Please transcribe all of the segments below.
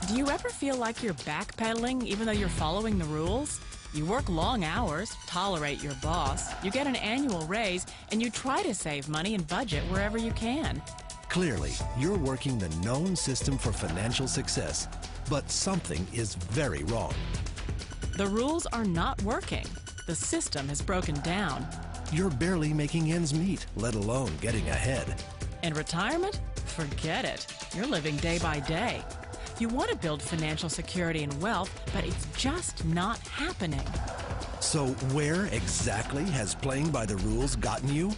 Do you ever feel like you're backpedaling even though you're following the rules? You work long hours, tolerate your boss, you get an annual raise, and you try to save money and budget wherever you can. Clearly, you're working the known system for financial success, but something is very wrong. The rules are not working. The system has broken down. You're barely making ends meet, let alone getting ahead. And retirement? Forget it. You're living day by day. You want to build financial security and wealth, but it's just not happening. So where exactly has playing by the rules gotten you?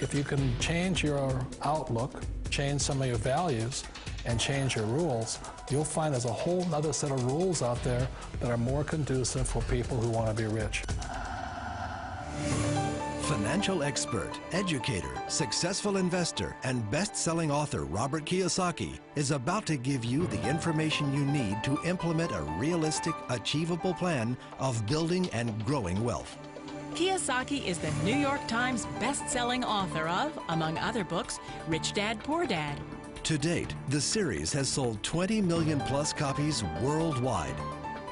If you can change your outlook, change some of your values, and change your rules, you'll find there's a whole other set of rules out there that are more conducive for people who want to be rich. Financial expert, educator, successful investor, and best-selling author Robert Kiyosaki is about to give you the information you need to implement a realistic, achievable plan of building and growing wealth. Kiyosaki is the New York Times best-selling author of, among other books, Rich Dad, Poor Dad. To date, the series has sold 20 million plus copies worldwide.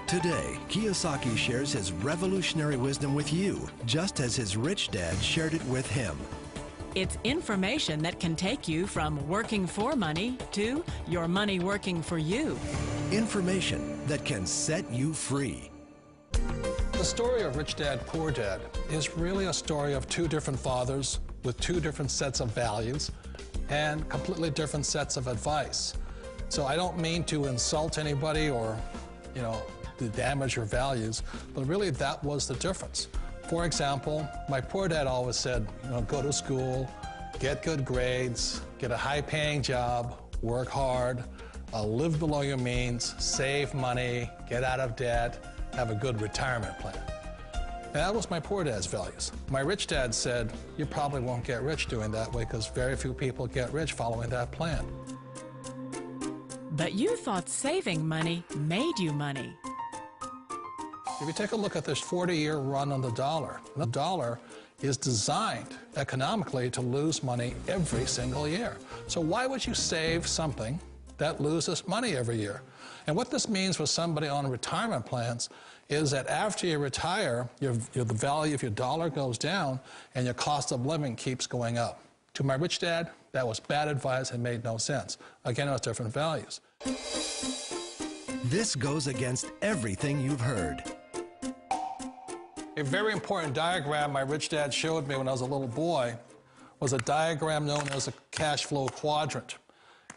Today, Kiyosaki shares his revolutionary wisdom with you, just as his rich dad shared it with him. It's information that can take you from working for money to your money working for you. Information that can set you free. The story of Rich Dad, Poor Dad is really a story of two different fathers with two different sets of values and completely different sets of advice. So I don't mean to insult anybody or, to damage your values, but really that was the difference. For example, my poor dad always said, go to school, get good grades, get a high-paying job, work hard, live below your means, save money, get out of debt, have a good retirement plan. And that was my poor dad's values. My rich dad said, you probably won't get rich doing that way because very few people get rich following that plan. But you thought saving money made you money. If you take a look at this 40-year run on the dollar is designed economically to lose money every single year. So why would you save something that loses money every year? And what this means for somebody on retirement plans is that after you retire, the value of your dollar goes down and your cost of living keeps going up. To my rich dad, that was bad advice and made no sense. Again, it was different values. This goes against everything you've heard. A very important diagram my rich dad showed me when I was a little boy was a diagram known as a cash flow quadrant.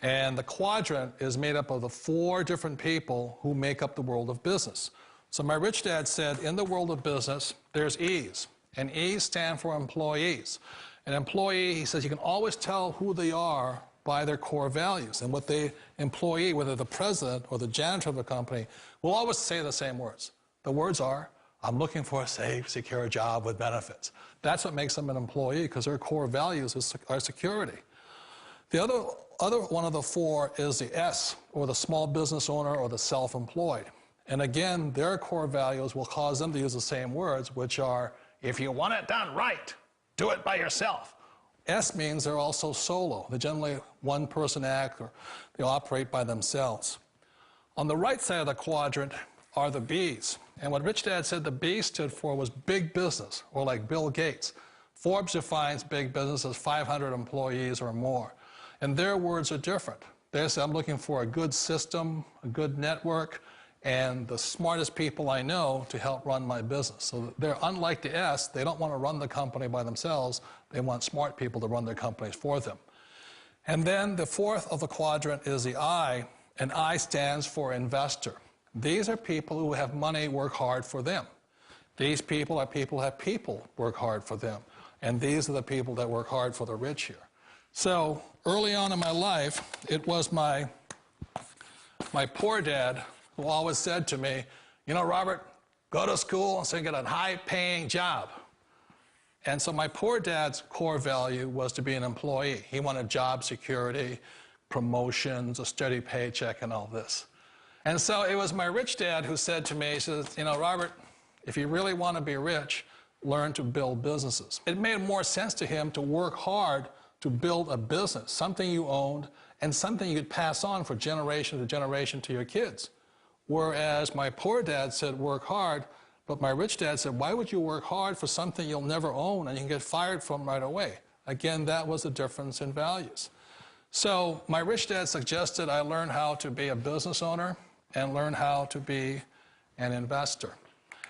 And the quadrant is made up of the 4 different people who make up the world of business. So my rich dad said, in the world of business, there's E's, and E's stand for employees. An employee, he says, you can always tell who they are by their core values. And what the employee, whether the president or the janitor of the company, will always say the same words. The words are, I'm looking for a safe, secure job with benefits. That's what makes them an employee, because their core values are security. The other one of the 4 is the S, or the small business owner or the self-employed. And again, their core values will cause them to use the same words, which are, if you want it done right, do it by yourself. S means they're also solo. They're generally one-person act, or they operate by themselves. On the right side of the quadrant are the B's. And what Rich Dad said the B stood for was big business, or like Bill Gates. Forbes defines big business as 500 employees or more. And their words are different. They say, I'm looking for a good system, a good network, and the smartest people I know to help run my business. So they're unlike the S. They don't want to run the company by themselves. They want smart people to run their companies for them. And then the 4th of the quadrant is the I, and I stands for investor. These are people who have money work hard for them. These people are people who have people work hard for them. And these are the people that work hard for the rich here. So early on in my life, it was my poor dad who always said to me, Robert, go to school and so you get a high-paying job. And so my poor dad's core value was to be an employee. He wanted job security, promotions, a steady paycheck, and all this. And so it was my rich dad who said to me, he says, Robert, if you really want to be rich, learn to build businesses. It made more sense to him to work hard to build a business, something you owned, and something you'd pass on for generation to generation to your kids. Whereas my poor dad said, work hard, but my rich dad said, why would you work hard for something you'll never own and you can get fired from right away? Again, that was the difference in values. So my rich dad suggested I learn how to be a business owner and learn how to be an investor.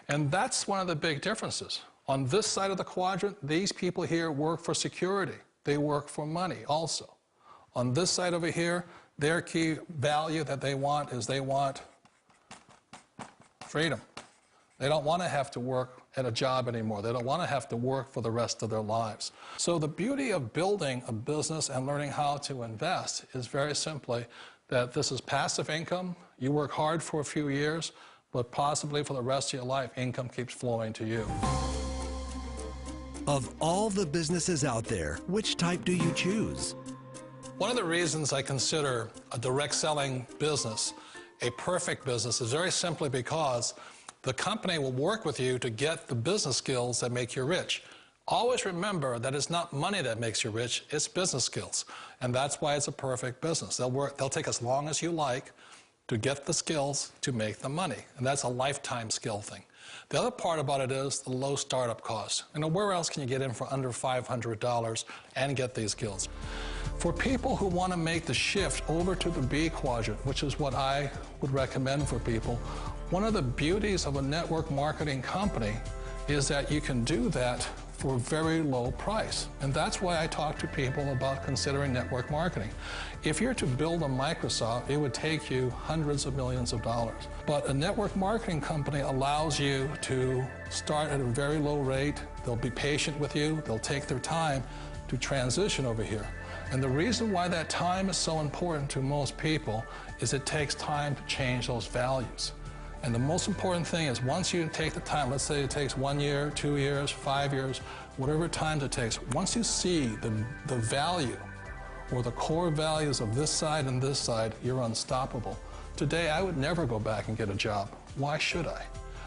And that's one of the big differences. On this side of the quadrant, these people here work for security. They work for money also. On this side over here, their key value that they want is they want freedom. They don't want to have to work at a job anymore. They don't want to have to work for the rest of their lives. So the beauty of building a business and learning how to invest is very simply that this is passive income. You work hard for a few years, but possibly for the rest of your life, income keeps flowing to you. Of all the businesses out there, which type do you choose? One of the reasons I consider a direct selling business a perfect business is very simply because the company will work with you to get the business skills that make you rich. Always remember that it's not money that makes you rich, it's business skills. And that's why it's a perfect business. They'll take as long as you like to get the skills to make the money. And that's a lifetime skill thing. The other part about it is the low startup cost. You know, where else can you get in for under $500 and get these skills? For people who want to make the shift over to the B quadrant, which is what I would recommend for people, one of the beauties of a network marketing company is that you can do that for a very low price. And that's why I talk to people about considering network marketing. If you're to build a Microsoft, it would take you hundreds of millions of dollars. But a network marketing company allows you to start at a very low rate. They'll be patient with you. They'll take their time to transition over here. And the reason why that time is so important to most people is it takes time to change those values. And the most important thing is once you take the time, let's say it takes 1 year, 2 years, 5 years, whatever time it takes, once you see the value or the core values of this side and this side, you're unstoppable. Today, I would never go back and get a job. Why should I?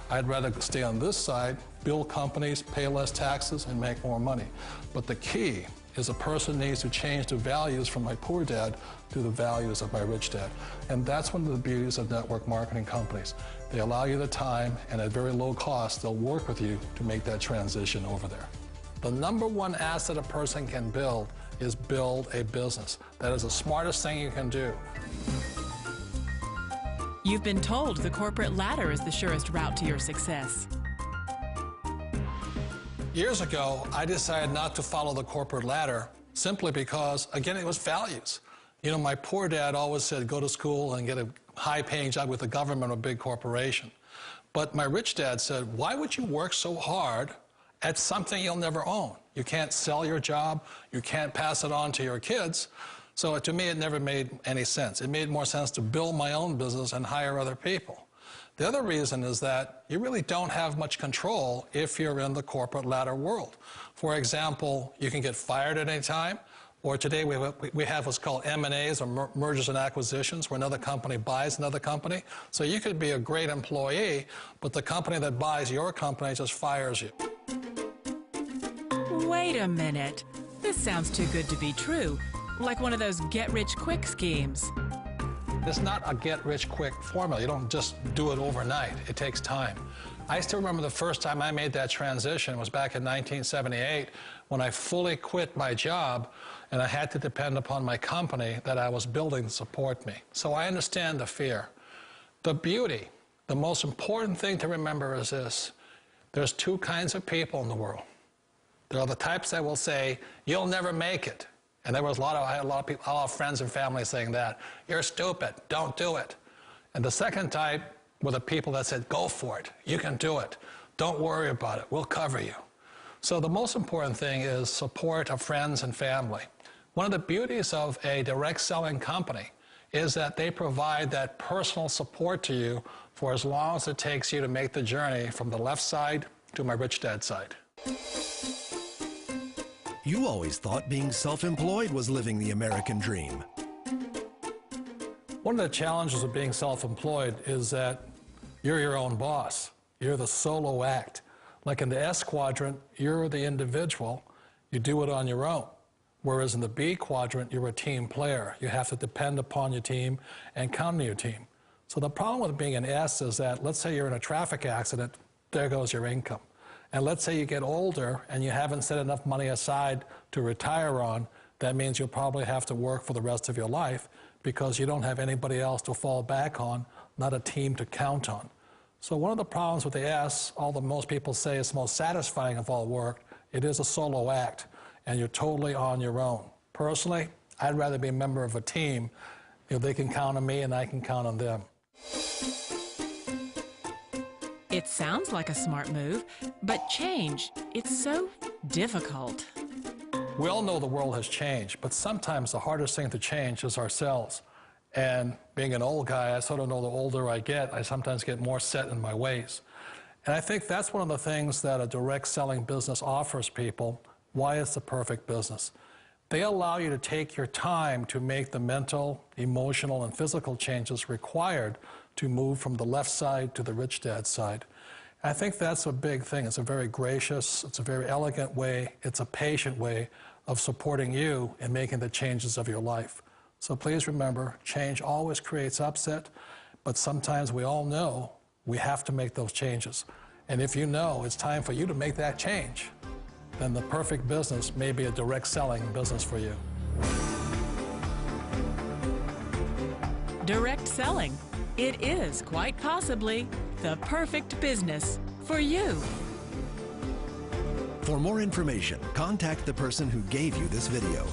I'd rather stay on this side, build companies, pay less taxes, and make more money. But the key is a person needs to change the values from my poor dad to the values of my rich dad. And that's one of the beauties of network marketing companies. They allow you the time, and at very low cost, they'll work with you to make that transition over there. The number one asset a person can build is build a business. That is the smartest thing you can do. You've been told the corporate ladder is the surest route to your success. Years ago, I decided not to follow the corporate ladder simply because, again, it was values. You know, my poor dad always said, go to school and get a high-paying job with the government or a big corporation. But my rich dad said, why would you work so hard at something you'll never own? You can't sell your job. You can't pass it on to your kids. So to me, it never made any sense. It made more sense to build my own business and hire other people. The other reason is that you really don't have much control if you're in the corporate ladder world. For example, you can get fired at any time, or today we have what's called M&As, or mergers and acquisitions, where another company buys another company. So you could be a great employee, but the company that buys your company just fires you. Wait a minute. This sounds too good to be true. Like one of those get-rich-quick schemes. It's not a get-rich-quick formula. You don't just do it overnight. It takes time. I still remember the first time I made that transition was back in 1978 when I fully quit my job and I had to depend upon my company that I was building to support me. So I understand the fear. The beauty, the most important thing to remember is this. There's two kinds of people in the world. There are the types that will say, you'll never make it. And there was I had a lot of people, a lot of friends and family saying that. You're stupid, don't do it. And the second type were the people that said, go for it, you can do it. Don't worry about it, we'll cover you. So the most important thing is support of friends and family. One of the beauties of a direct selling company is that they provide that personal support to you for as long as it takes you to make the journey from the left side to my rich dad side. You always thought being self-employed was living the American dream. One of the challenges of being self-employed is that you're your own boss. You're the solo act. Like in the S quadrant, you're the individual. You do it on your own. Whereas in the B quadrant, you're a team player. You have to depend upon your team and count on your team. So the problem with being an S is that, let's say you're in a traffic accident, there goes your income. And let's say you get older and you haven't set enough money aside to retire on, that means you'll probably have to work for the rest of your life because you don't have anybody else to fall back on, not a team to count on. So one of the problems with the S, although most people say it's the most satisfying of all work, it is a solo act, and you're totally on your own. Personally, I'd rather be a member of a team. They can count on me and I can count on them. It sounds like a smart move, but change, it's so difficult. We all know the world has changed, but sometimes the hardest thing to change is ourselves. And being an old guy, I sort of know the older I get, I sometimes get more set in my ways. And I think that's one of the things that a direct selling business offers people, why it's the perfect business. They allow you to take your time to make the mental, emotional, and physical changes required to move from the left side to the rich dad side. I think that's a big thing. It's a very gracious, it's a very elegant way, it's a patient way of supporting you in making the changes of your life. So please remember, change always creates upset, but sometimes we all know we have to make those changes. And if you know it's time for you to make that change, then the perfect business may be a direct selling business for you. Direct selling. It is quite possibly the perfect business for you. For more information, contact the person who gave you this video.